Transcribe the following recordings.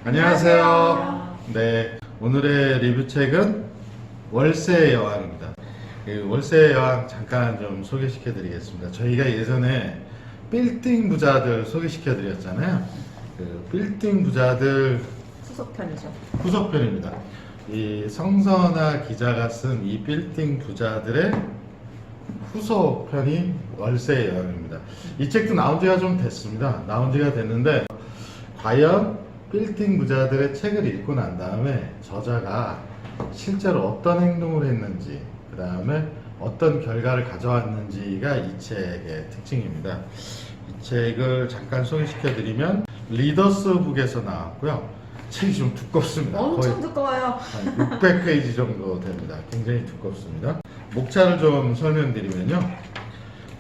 안녕하세요. 네, 오늘의 리뷰책은 월세의 여왕입니다. 월세의 여왕 잠깐 좀 소개시켜 드리겠습니다. 저희가 예전에 빌딩 부자들 소개시켜 드렸잖아요. 그 빌딩 부자들 후속편이죠. 후속편입니다. 이 성선아 기자가 쓴 이 빌딩 부자들의 후속편이 월세의 여왕입니다. 이 책도 나온 지가 좀 됐습니다. 나온 지가 됐는데 과연 빌딩 부자들의 책을 읽고 난 다음에 저자가 실제로 어떤 행동을 했는지, 그 다음에 어떤 결과를 가져왔는지가 이 책의 특징입니다. 이 책을 잠깐 소개시켜 드리면 리더스북에서 나왔고요. 책이 좀 두껍습니다. 엄청 두꺼워요. 한 600페이지 정도 됩니다. 굉장히 두껍습니다. 목차를 좀 설명드리면요.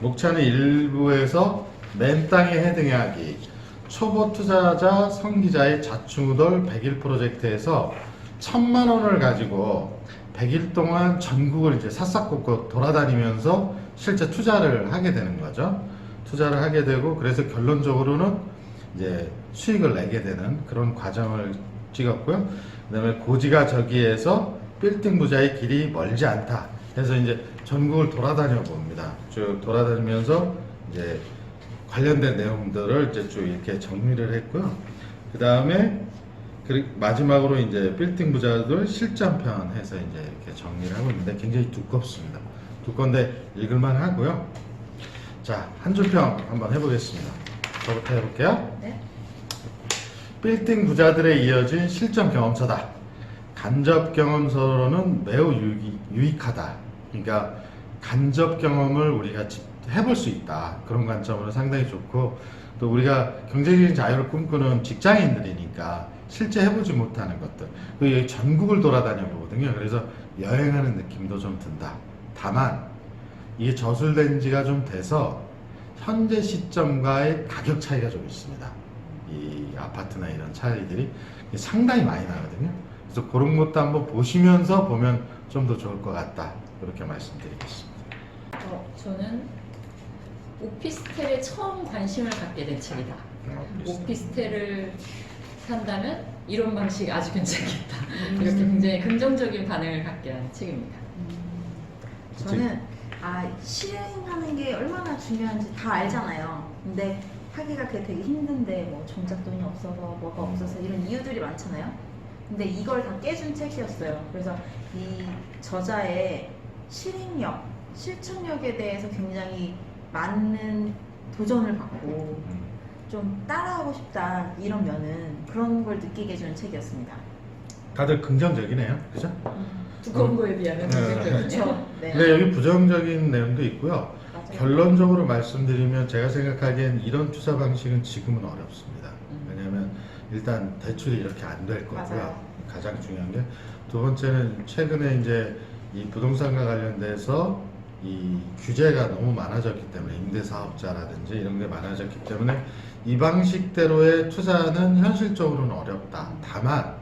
목차는 1부에서 맨 땅에 헤딩하기, 초보 투자자 성기자의 자충우돌 100일 프로젝트에서 1000만 원을 가지고 100일 동안 전국을 이제 샅샅곳곳 돌아다니면서 실제 투자를 하게 되는 거죠. 투자를 하게 되고, 그래서 결론적으로는 이제 수익을 내게 되는 그런 과정을 찍었고요. 그 다음에 고지가 저기에서 빌딩 부자의 길이 멀지 않다 해서 이제 전국을 돌아다녀 봅니다. 쭉 돌아다니면서 이제 관련된 내용들을 이제 쭉 이렇게 정리를 했고요. 그 다음에 마지막으로 이제 빌딩 부자들 실전편 해서 이제 이렇게 정리를 하고 있는데 굉장히 두껍습니다. 두꺼운데 읽을만 하고요. 자, 한 줄 평 한번 해보겠습니다. 저부터 해볼게요. 네. 빌딩 부자들에 이어진 실전 경험서다. 간접 경험서로는 매우 유익하다. 그러니까 간접 경험을 우리가 해볼 수 있다. 그런 관점으로 상당히 좋고, 또 우리가 경제적인 자유를 꿈꾸는 직장인들이니까 실제 해보지 못하는 것들, 그 전국을 돌아다녀 보거든요. 그래서 여행하는 느낌도 좀 든다. 다만 이게 저술된 지가 좀 돼서 현재 시점과의 가격 차이가 좀 있습니다. 이 아파트나 이런 차이들이 상당히 많이 나거든요. 그래서 그런 것도 한번 보시면서 보면 좀 더 좋을 것 같다. 그렇게 말씀드리겠습니다. 저는 오피스텔에 처음 관심을 갖게 된 책이다. 오피스텔을 산다면 이런 방식 아주 괜찮겠다. 이렇게 굉장히 긍정적인 반응을 갖게 한 책입니다. 저는 실행하는 게 얼마나 중요한지 다 알잖아요. 근데 하기가 그게 되게 힘든데 뭐 정작 돈이 없어서 뭐가 없어서 이런 이유들이 많잖아요. 근데 이걸 다 깨준 책이었어요. 그래서 이 저자의 실행력, 실천력에 대해서 굉장히 많은 도전을 받고 좀 따라하고 싶다 이런 면은 그런 걸 느끼게 해주는 책이었습니다. 다들 긍정적이네요. 그죠? 두꺼운 거에 비하면 긍정적이네요. 그렇죠. 네. 근데 여기 부정적인 내용도 있고요. 맞아요. 결론적으로 말씀드리면 제가 생각하기엔 이런 투자 방식은 지금은 어렵습니다. 왜냐하면 일단 대출이 이렇게 안 될 거고요. 맞아요. 가장 중요한 게. 두 번째는 최근에 이제 이 부동산과 관련돼서 이 규제가 너무 많아졌기 때문에, 임대사업자라든지 이런 게 많아졌기 때문에 이 방식대로의 투자는 현실적으로는 어렵다. 다만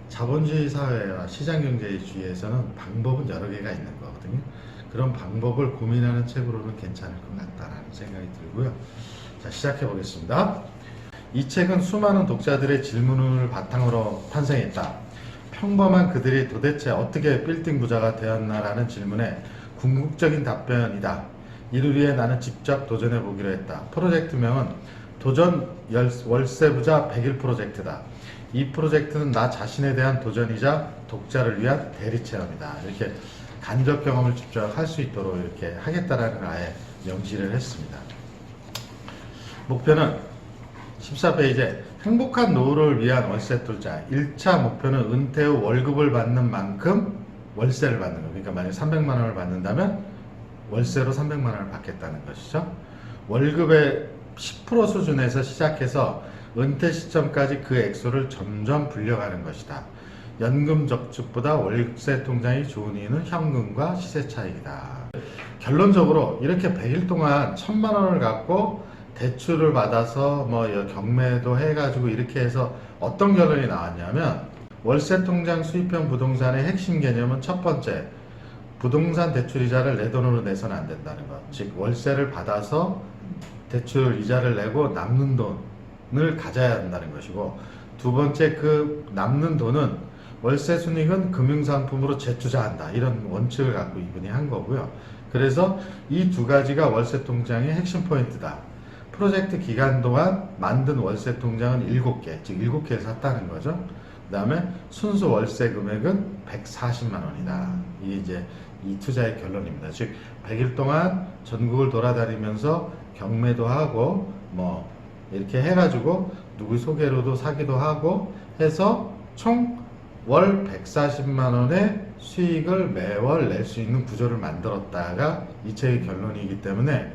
자본주의 사회와 시장경제주의에서는 방법은 여러 개가 있는 거거든요. 그런 방법을 고민하는 책으로는 괜찮을 것 같다라는 생각이 들고요. 자, 시작해 보겠습니다. 이 책은 수많은 독자들의 질문을 바탕으로 탄생했다. 평범한 그들이 도대체 어떻게 빌딩 부자가 되었나라는 질문에 궁극적인 답변이다. 이를 위해 나는 직접 도전해 보기로 했다. 프로젝트명은 도전 월세 부자 100일 프로젝트다. 이 프로젝트는 나 자신에 대한 도전이자 독자를 위한 대리 체험이다. 이렇게 간접 경험을 직접 할 수 있도록 이렇게 하겠다라는 아예 명시를 했습니다. 목표는 14페이지에 행복한 노후를 위한 월세 투자. 1차 목표는 은퇴 후 월급을 받는 만큼 월세를 받는 거. 그러니까 만약 300만 원을 받는다면 월세로 300만 원을 받겠다는 것이죠. 월급의 10% 수준에서 시작해서 은퇴 시점까지 그 액수를 점점 불려가는 것이다. 연금 적축보다 월세 통장이 좋은 이유는 현금과 시세 차익이다. 결론적으로 이렇게 100일 동안 1000만 원을 갖고 대출을 받아서 뭐 경매도 해가지고 이렇게 해서 어떤 결론이 나왔냐면, 월세 통장 수입형 부동산의 핵심 개념은 첫 번째, 부동산 대출 이자를 내 돈으로 내서는 안 된다는 것. 즉 월세를 받아서 대출 이자를 내고 남는 돈을 가져야 한다는 것이고, 두 번째 그 남는 돈은 월세 순익은 금융상품으로 재투자한다. 이런 원칙을 갖고 이분이 한 거고요. 그래서 이 두 가지가 월세 통장의 핵심 포인트다. 프로젝트 기간 동안 만든 월세 통장은 7개, 즉 7개를 샀다는 거죠. 그 다음에 순수 월세 금액은 140만 원이다. 이게 이제 이 투자의 결론입니다. 즉 100일 동안 전국을 돌아다니면서 경매도 하고 뭐 이렇게 해가지고 누구 소개로도 사기도 하고 해서 총 월 140만 원의 수익을 매월 낼 수 있는 구조를 만들었다가 이 책의 결론이기 때문에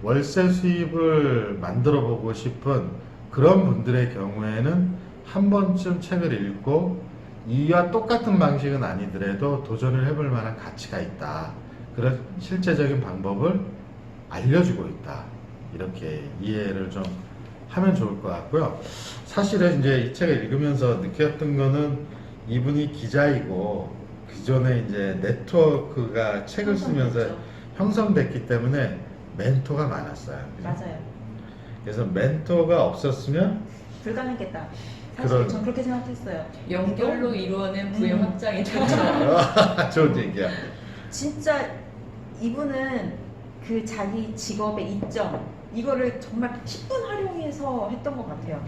월세 수입을 만들어 보고 싶은 그런 분들의 경우에는 한 번쯤 책을 읽고 이와 똑같은 방식은 아니더라도 도전을 해볼 만한 가치가 있다. 그런 실제적인 방법을 알려주고 있다. 이렇게 이해를 좀 하면 좋을 것 같고요. 사실은 이제 이 책을 읽으면서 느꼈던 거는 이분이 기자이고 기존에 이제 네트워크가 책을 쓰면서 형성됐죠. 형성됐기 때문에 멘토가 많았어요. 그죠? 맞아요. 그래서 멘토가 없었으면 불가능했다. 사실 그런- 전 그렇게 생각했어요. 연결로 이루어낸 부의 음. 확장이다. 좋은 얘기야. 진짜 이분은 그 자기 직업의 이점 이거를 정말 10분 활용해서 했던 것 같아요.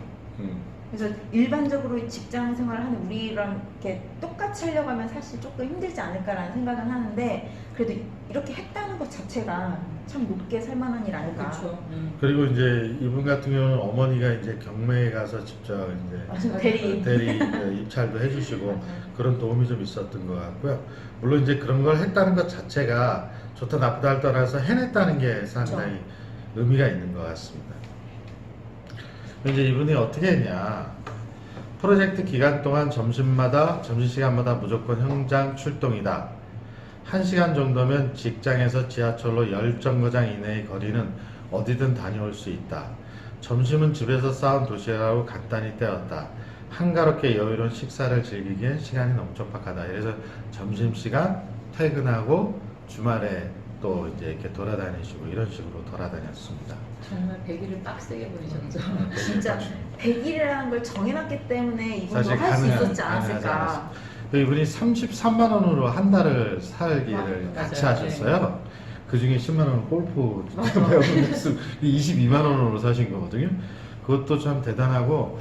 그래서 일반적으로 직장 생활을 하는 우리랑 이렇게 똑같이 하려고 하면 사실 조금 힘들지 않을까라는 생각은 하는데 그래도 이렇게 했다는 것 자체가 참 높게 살만한 일 아닐까. 그렇죠. 그리고 이제 이분 같은 경우는 어머니가 이제 경매에 가서 직접 이제 맞아요. 대리. 대리 입찰도 해주시고 그런 도움이 좀 있었던 것 같고요. 물론 이제 그런 걸 했다는 것 자체가 좋다 나쁘다를 떠나서 해냈다는 게 상당히 의미가 있는 것 같습니다. 이제 이분이 어떻게 했냐? 프로젝트 기간 동안 점심시간마다 무조건 현장 출동이다. 1시간 정도면 직장에서 지하철로 10정거장 이내의 거리는 어디든 다녀올 수 있다. 점심은 집에서 싸온 도시락으로 간단히 때웠다. 한가롭게 여유로운 식사를 즐기기엔 시간이 너무 촉박하다. 그래서 점심시간 퇴근하고 주말에 또 이제 이렇게 돌아다니시고 이런 식으로 돌아다녔습니다. 정말 100일을 빡세게 보내셨죠. 진짜 100일이라는 걸 정해놨기 때문에 이분도 사실 할 수 가능하지 있었지 않았을까. 않았을까. 이분이 33만 원으로 한 달을 살기를 맞아요. 같이 맞아요. 하셨어요. 그 중에 10만 원은 골프 맞아. 배우는 수 22만 원으로 사신 거거든요. 그것도 참 대단하고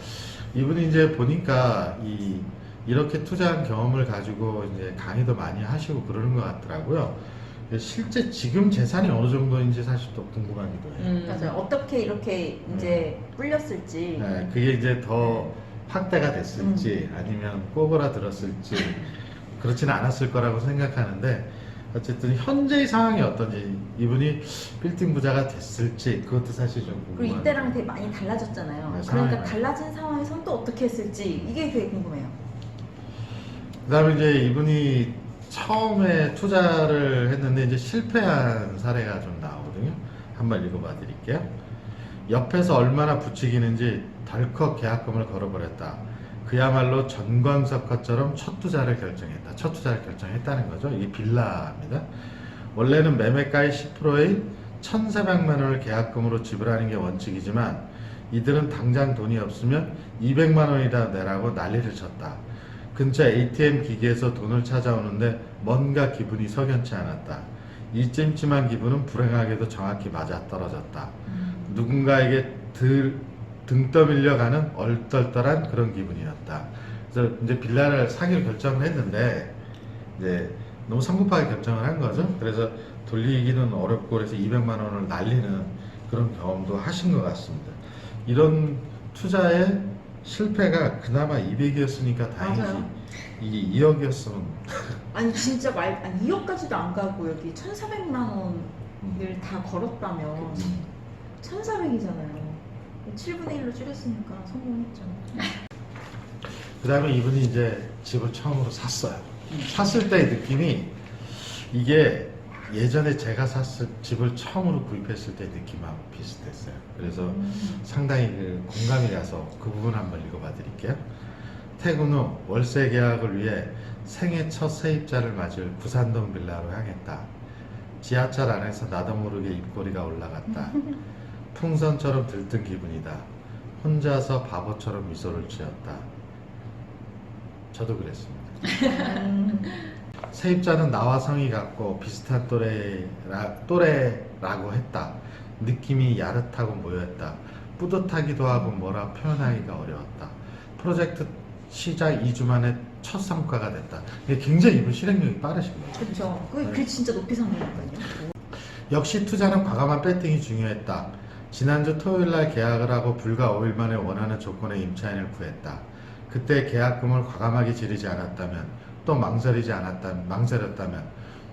이분이 이제 보니까 이렇게 투자한 경험을 가지고 이제 강의도 많이 하시고 그러는 것 같더라고요. 실제 지금 재산이 어느 정도인지 사실 또 궁금하기도 해요. 맞아요. 어떻게 이렇게 이제 불렸을지. 네, 그게 이제 더 확대가 됐을지 아니면 꼬그라들었을지 그렇지는 않았을 거라고 생각하는데 어쨌든 현재의 상황이 어떤지 이분이 빌딩 부자가 됐을지 그것도 사실 좀 그리고 궁금해요. 이때랑 되게 많이 달라졌잖아요. 네, 그러니까 상황이 달라진 상황에선 또 어떻게 했을지 이게 되게 궁금해요. 그다음에 이제 이분이 처음에 투자를 했는데 이제 실패한 사례가 좀 나오거든요. 한번 읽어봐 드릴게요. 옆에서 얼마나 부추기는지 덜컥 계약금을 걸어버렸다. 그야말로 전광석화처럼 첫 투자를 결정했다. 첫 투자를 결정했다는 거죠. 이게 빌라입니다. 원래는 매매가의 10%인 1,400만 원을 계약금으로 지불하는 게 원칙이지만 이들은 당장 돈이 없으면 200만 원이나 내라고 난리를 쳤다. 근처 ATM 기기에서 돈을 찾아오는데 뭔가 기분이 석연치 않았다. 이 찜찜한 기분은 불행하게도 정확히 맞아떨어졌다. 누군가에게 등 떠밀려가는 얼떨떨한 그런 기분이었다. 그래서 이제 빌라를 사기로 결정을 했는데 이제 너무 성급하게 결정을 한 거죠. 그래서 돌리기는 어렵고 그래서 200만 원을 날리는 그런 경험도 하신 것 같습니다. 이런 투자의 실패가 그나마 200이었으니까 다행이지. 맞아요. 이게 2억이었으면 아니 진짜 2억까지도 안 가고 여기 1,400만 원을 다 걸었다면 1,400이잖아요. 7분의 1로 줄였으니까 성공했죠. 그 다음에 이분이 이제 집을 처음으로 샀어요. 샀을 때의 느낌이 이게 예전에 제가 샀을 집을 처음으로 구입했을 때 느낌하고 비슷했어요. 그래서 상당히 그 공감이 가서 그 부분 한번 읽어봐 드릴게요. 퇴근 후 월세 계약을 위해 생애 첫 세입자를 맞을 구산동 빌라로 향했다. 지하철 안에서 나도 모르게 입꼬리가 올라갔다. 풍선처럼 들뜬 기분이다. 혼자서 바보처럼 미소를 지었다. 저도 그랬습니다. 세입자는 나와 성이 같고 비슷한 또래라고 했다. 느낌이 야릇하고 모였다. 뿌듯하기도 하고 뭐라 표현하기가 어려웠다. 프로젝트 시작 2주 만에 첫 성과가 됐다. 이게 굉장히 이분 실행력이 빠르신 거예요. 그렇죠. 그게 진짜 높이 상승이니까요. 역시 투자는 과감한 배팅이 중요했다. 지난주 토요일날 계약을 하고 불과 5일 만에 원하는 조건의 임차인을 구했다. 그때 계약금을 과감하게 지르지 않았다면 또 망설였다면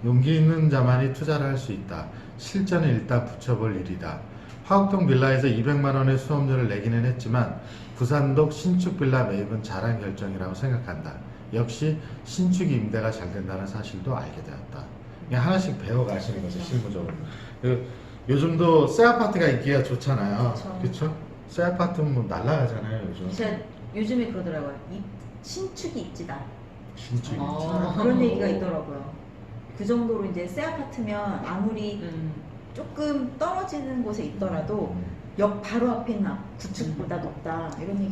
용기 있는 자만이 투자를 할 수 있다. 실전은 일단 붙여볼 일이다. 화곡동 빌라에서 200만 원의 수업료를 내기는 했지만 부산동 신축 빌라 매입은 잘한 결정이라고 생각한다. 역시 신축 임대가 잘 된다는 사실도 알게 되었다. 그냥 하나씩 배워가시는 거죠, 실무적으로. 요즘도 새 아파트가 인기가 좋잖아요. 그쵸. 그렇죠? 새 아파트는 뭐 날라가잖아요, 요즘. 제가 요즘에 그러더라고요. 신축이 있지다. 신축이. 그런 얘기가 있더라고요. 그 정도로 이제 새 아파트면 아무리 조금 떨어지는 곳에 있더라도 역 바로 앞에 있는 구축보다 높다 이런 얘기.